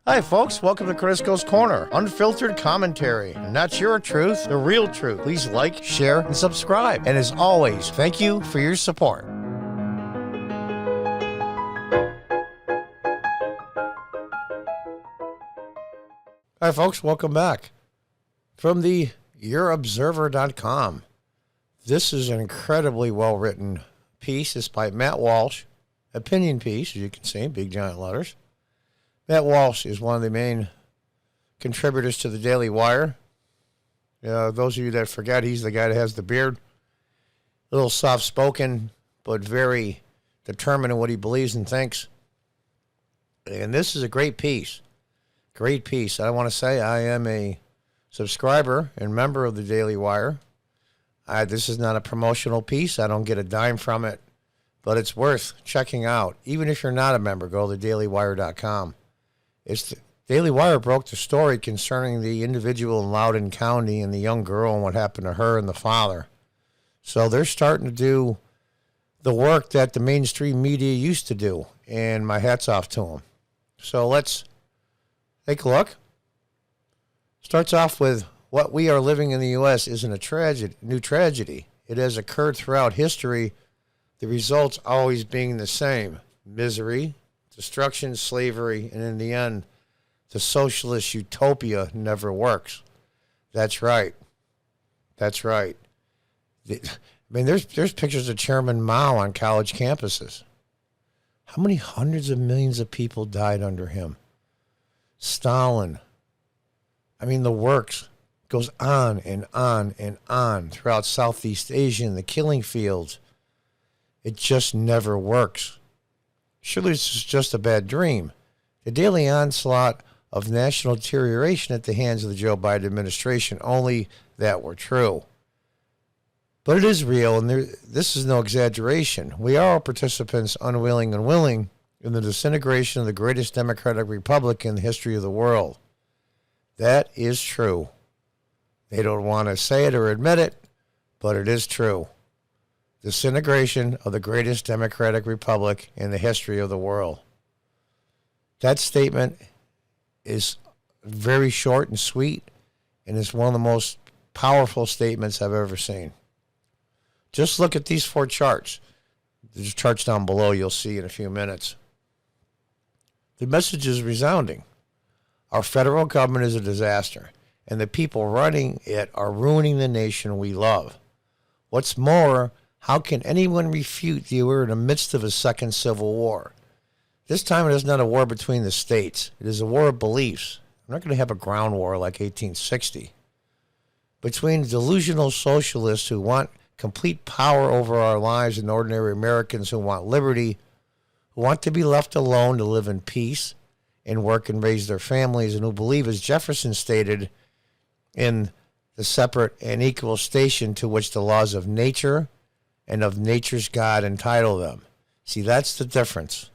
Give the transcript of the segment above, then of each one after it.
Hi, folks. Welcome to Crisco's Corner. Unfiltered commentary. Not your truth, the real truth. Please like, share, and subscribe. And as always, thank you for your support. Hi, folks. Welcome back. From the YourObserver.com. This is an incredibly well-written piece. It's by Matt Walsh. Opinion piece, as you can see, big giant letters. Matt Walsh is one of the main contributors to the Daily Wire. Those of you that forget, he's the guy that has the beard. A little soft-spoken, but very determined in what he believes and thinks. And this is a great piece. Great piece. I want to say I am a subscriber and member of the Daily Wire. This is not a promotional piece. I don't get a dime from it, but it's worth checking out. Even if you're not a member, go to dailywire.com. The Daily Wire broke the story concerning the individual in Loudoun County and the young girl and what happened to her and the father. So they're starting to do the work that the mainstream media used to do, and my hat's off to them. So let's take a look. Starts off with what we are living in the U.S. isn't a new tragedy. It has occurred throughout history, the results always being the same: misery, destruction, slavery, and in the end, the socialist utopia never works. That's right. That's right. There's pictures of Chairman Mao on college campuses. How many hundreds of millions of people died under him? Stalin. The works goes on and on and on throughout Southeast Asia and the killing fields. It just never works. Surely this is just a bad dream. The daily onslaught of national deterioration at the hands of the Joe Biden administration, only that were true. But it is real, and this is no exaggeration. We are all participants, unwilling and willing, in the disintegration of the greatest democratic republic in the history of the world. That is true. They don't want to say it or admit it, but it is true. Disintegration of the greatest democratic republic in the history of the world. That statement is very short and sweet, and it's one of the most powerful statements I've ever seen. Just look at these four charts. There's charts down below you'll see in a few minutes. The message is resounding. Our federal government is a disaster, and the people running it are ruining the nation we love. What's more, how can anyone refute that we're in the midst of a second civil war? This time it is not a war between the states. It is a war of beliefs. I'm not going to have a ground war like 1860. Between delusional socialists who want complete power over our lives and ordinary Americans who want liberty, who want to be left alone to live in peace and work and raise their families, and who believe, as Jefferson stated, in the separate and equal station to which the laws of nature and of nature's God entitle them. See, that's the difference.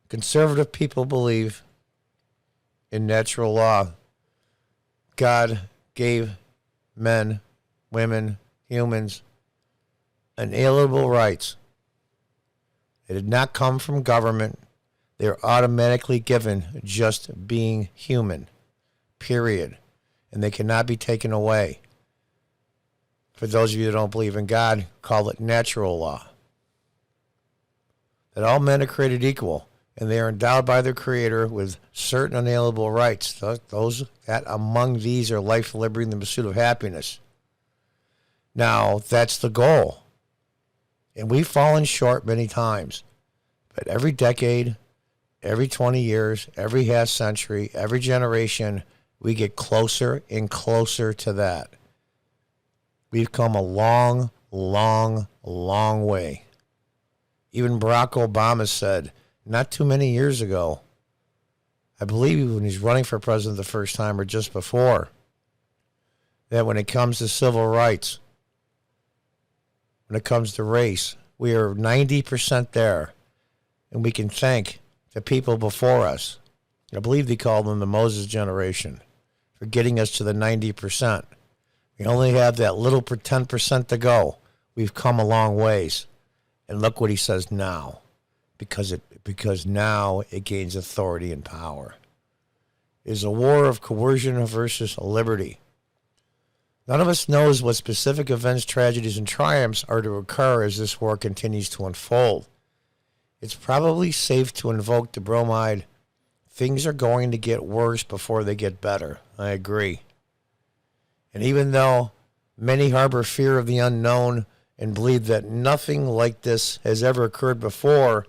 Conservative people believe in natural law. God gave men, women, humans inalienable rights. They did not come from government. They're automatically given just being human, period. And they cannot be taken away. For those of you that don't believe in God, call it natural law. That all men are created equal, and they are endowed by their Creator with certain unalienable rights. Those that among these are life, liberty, and the pursuit of happiness. Now, that's the goal. And we've fallen short many times. But every decade, every 20 years, every half century, every generation, we get closer and closer to that. We've come a long, long, long way. Even Barack Obama said, not too many years ago, I believe when he's running for president the first time or just before, that when it comes to civil rights, when it comes to race, we are 90% there. And we can thank the people before us. I believe they call them the Moses generation for getting us to the 90%. We only have that little 10% to go. We've come a long ways. And look what he says now. Because now it gains authority and power. is a war of coercion versus liberty. None of us knows what specific events, tragedies, and triumphs are to occur as this war continues to unfold. It's probably safe to invoke the bromide. Things are going to get worse before they get better. I agree. And even though many harbor fear of the unknown and believe that nothing like this has ever occurred before,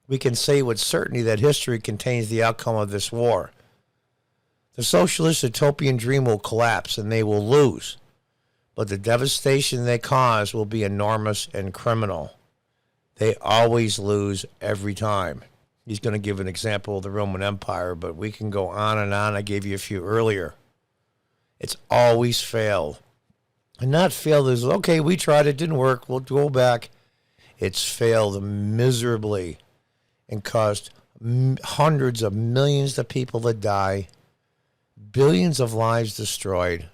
we can say with certainty that history contains the outcome of this war. The socialist utopian dream will collapse and they will lose, but the devastation they cause will be enormous and criminal. They always lose every time. He's going to give an example of the Roman Empire, but we can go on and on. I gave you a few earlier. It's always failed. And not failed as, okay, we tried, it didn't work, we'll go back. It's failed miserably and caused hundreds of millions of people to die, billions of lives destroyed,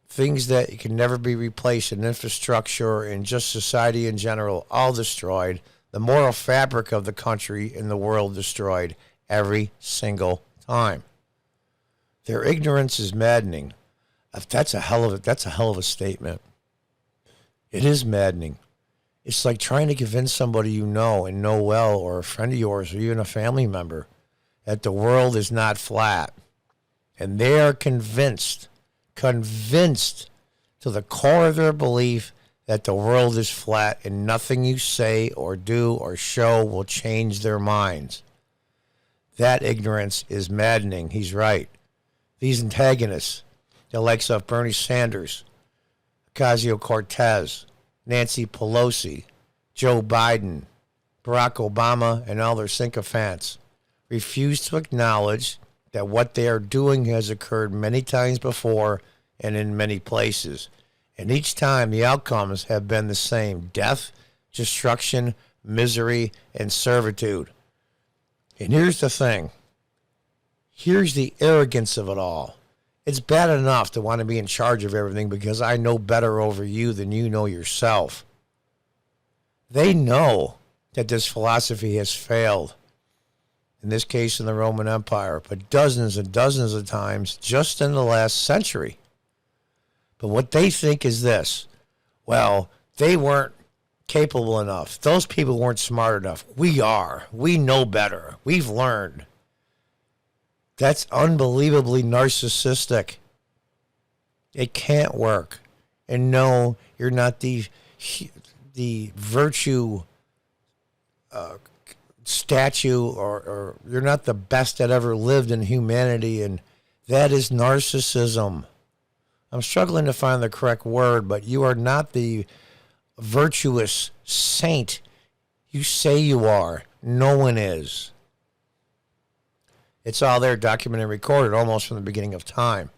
things that can never be replaced in infrastructure and just society in general, all destroyed. The moral fabric of the country and the world destroyed every single time. Their ignorance is maddening. That's a hell of a statement. It is maddening. It's like trying to convince somebody you know and know well, or a friend of yours, or even a family member, that the world is not flat. And they are convinced to the core of their belief that the world is flat, and nothing you say or do or show will change their minds. That ignorance is maddening. He's right. These antagonists, the likes of Bernie Sanders, Ocasio-Cortez, Nancy Pelosi, Joe Biden, Barack Obama, and all their sycophants, refuse to acknowledge that what they are doing has occurred many times before and in many places. And each time the outcomes have been the same: death, destruction, misery, and servitude. And here's the thing. Here's the arrogance of it all. It's bad enough to want to be in charge of everything because I know better over you than you know yourself. They know that this philosophy has failed. In this case, in the Roman Empire, but dozens and dozens of times just in the last century. But what they think is this: well, they weren't capable enough. Those people weren't smart enough. We are. We know better. We've learned. That's unbelievably narcissistic. It can't work. And no, you're not the virtue statue, or you're not the best that ever lived in humanity, and that is narcissism. I'm struggling to find the correct word, but you are not the virtuous saint you say you are. No one is. It's all there, documented and recorded almost from the beginning of time.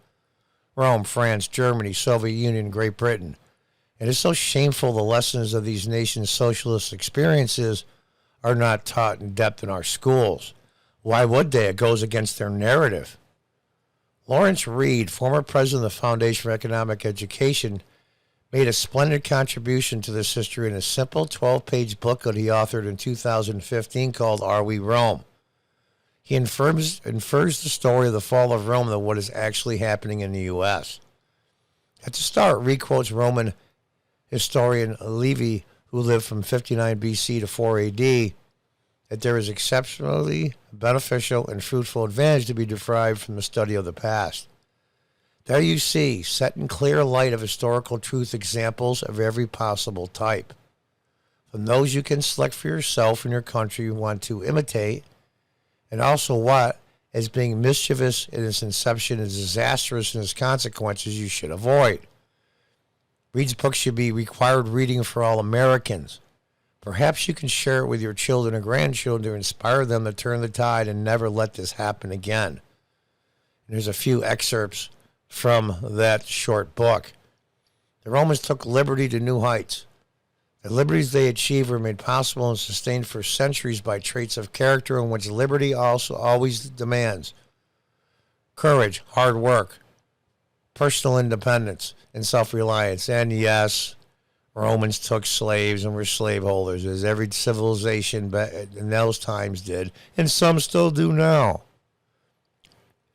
Rome, France, Germany, Soviet Union, Great Britain. It is so shameful the lessons of these nations' socialist experiences are not taught in depth in our schools. Why would they? It goes against their narrative. Lawrence Reed, former president of the Foundation for Economic Education, made a splendid contribution to this history in a simple 12-page booklet he authored in 2015 called Are We Rome? He infers the story of the fall of Rome and what is actually happening in the U.S. At the start, Reed quotes Roman historian Livy, who lived from 59 BC to 4 AD, that there is exceptionally beneficial and fruitful advantage to be derived from the study of the past. There you see, set in clear light of historical truth, examples of every possible type. From those you can select for yourself and your country you want to imitate, and also what, as being mischievous in its inception and disastrous in its consequences, you should avoid. Reed's book should be required reading for all Americans. Perhaps you can share it with your children and grandchildren to inspire them to turn the tide and never let this happen again. And there's a few excerpts from that short book. The Romans took liberty to new heights. The liberties they achieved were made possible and sustained for centuries by traits of character in which liberty also always demands: courage, hard work, personal independence, and self-reliance. And yes, Romans took slaves and were slaveholders, as every civilization in those times did, and some still do now.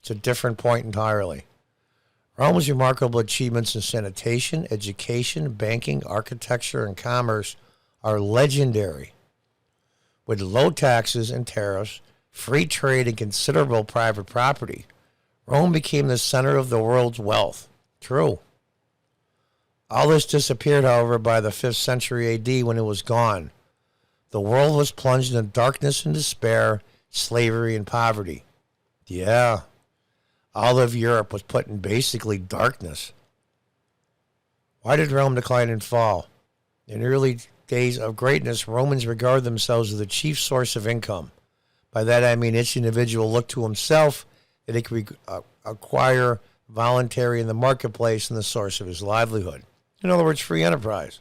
It's a different point entirely. Rome's remarkable achievements in sanitation, education, banking, architecture, and commerce are legendary. With low taxes and tariffs, free trade, and considerable private property, Rome became the center of the world's wealth. True. All this disappeared, however, by the 5th century AD when it was gone. The world was plunged in darkness and despair, slavery, and poverty. Yeah. All of Europe was put in basically darkness. Why did Rome decline and fall? In early days of greatness, Romans regarded themselves as the chief source of income. By that I mean each individual looked to himself that he could acquire voluntary in the marketplace and the source of his livelihood. In other words, free enterprise.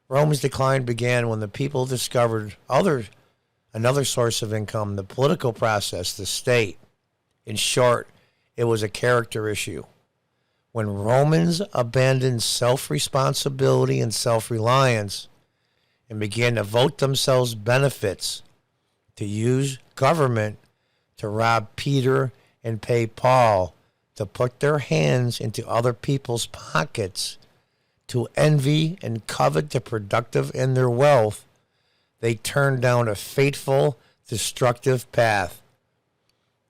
Rome's decline began when the people discovered another source of income, the political process, the state. In short, it was a character issue. When Romans abandoned self-responsibility and self-reliance and began to vote themselves benefits, to use government to rob Peter and pay Paul, to put their hands into other people's pockets, to envy and covet the productive in their wealth, they turned down a fateful, destructive path.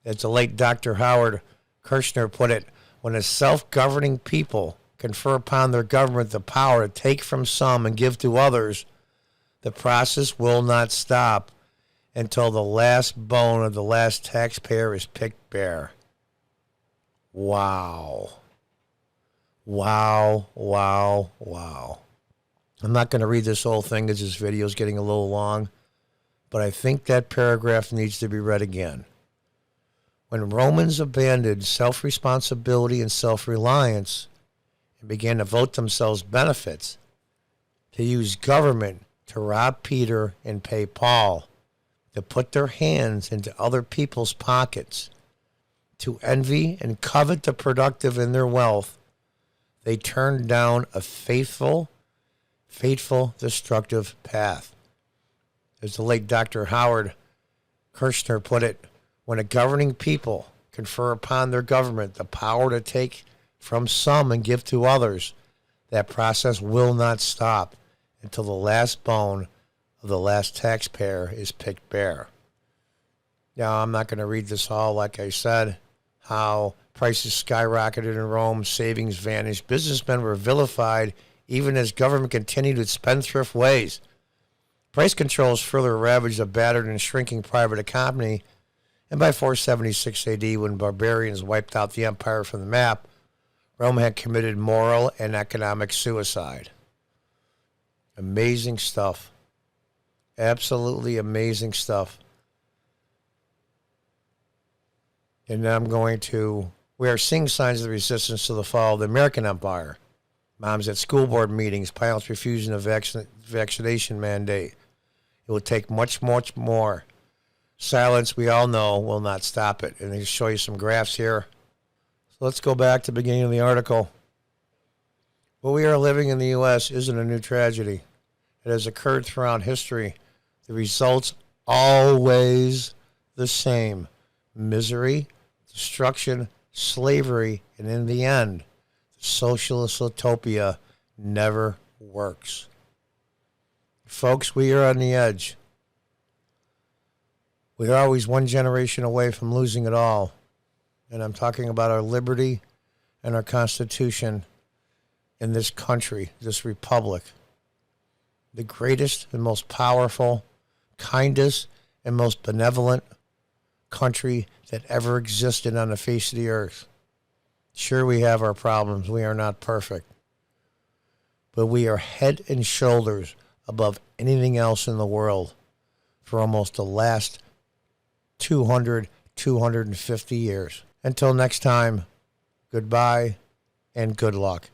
As the late Dr. Howard Kirshner put it, when a self-governing people confer upon their government the power to take from some and give to others, the process will not stop until the last bone of the last taxpayer is picked bare. Wow. Wow, wow, wow. I'm not going to read this whole thing because this video is getting a little long, but I think that paragraph needs to be read again. When Romans abandoned self-responsibility and self-reliance and began to vote themselves benefits, to use government to rob Peter and pay Paul, to put their hands into other people's pockets, to envy and covet the productive in their wealth, they turned down a fateful, destructive path. As the late Dr. Howard Kirshner put it, when a governing people confer upon their government the power to take from some and give to others, that process will not stop until the last bone of the last taxpayer is picked bare. Now, I'm not going to read this all. Like I said, how prices skyrocketed in Rome, savings vanished, businessmen were vilified, even as government continued its spendthrift ways. Price controls further ravaged a battered and shrinking private economy, and by 476 AD, when barbarians wiped out the empire from the map, Rome had committed moral and economic suicide. Amazing stuff. Absolutely amazing stuff. And we are seeing signs of the resistance to the fall of the American empire. Moms at school board meetings, pilots refusing a vaccination mandate. It will take much, much more. Silence, we all know, will not stop it. And I'll show you some graphs here. So let's go back to the beginning of the article. What we are living in the U.S. isn't a new tragedy. It has occurred throughout history. The results always the same. Misery, destruction, slavery, and in the end, the socialist utopia never works. Folks, we are on the edge. We are always one generation away from losing it all. And I'm talking about our liberty and our Constitution in this country, this republic. The greatest and most powerful, kindest and most benevolent country that ever existed on the face of the earth. Sure, we have our problems. We are not perfect. But we are head and shoulders above anything else in the world for almost the last 250 years. Until next time, goodbye and good luck.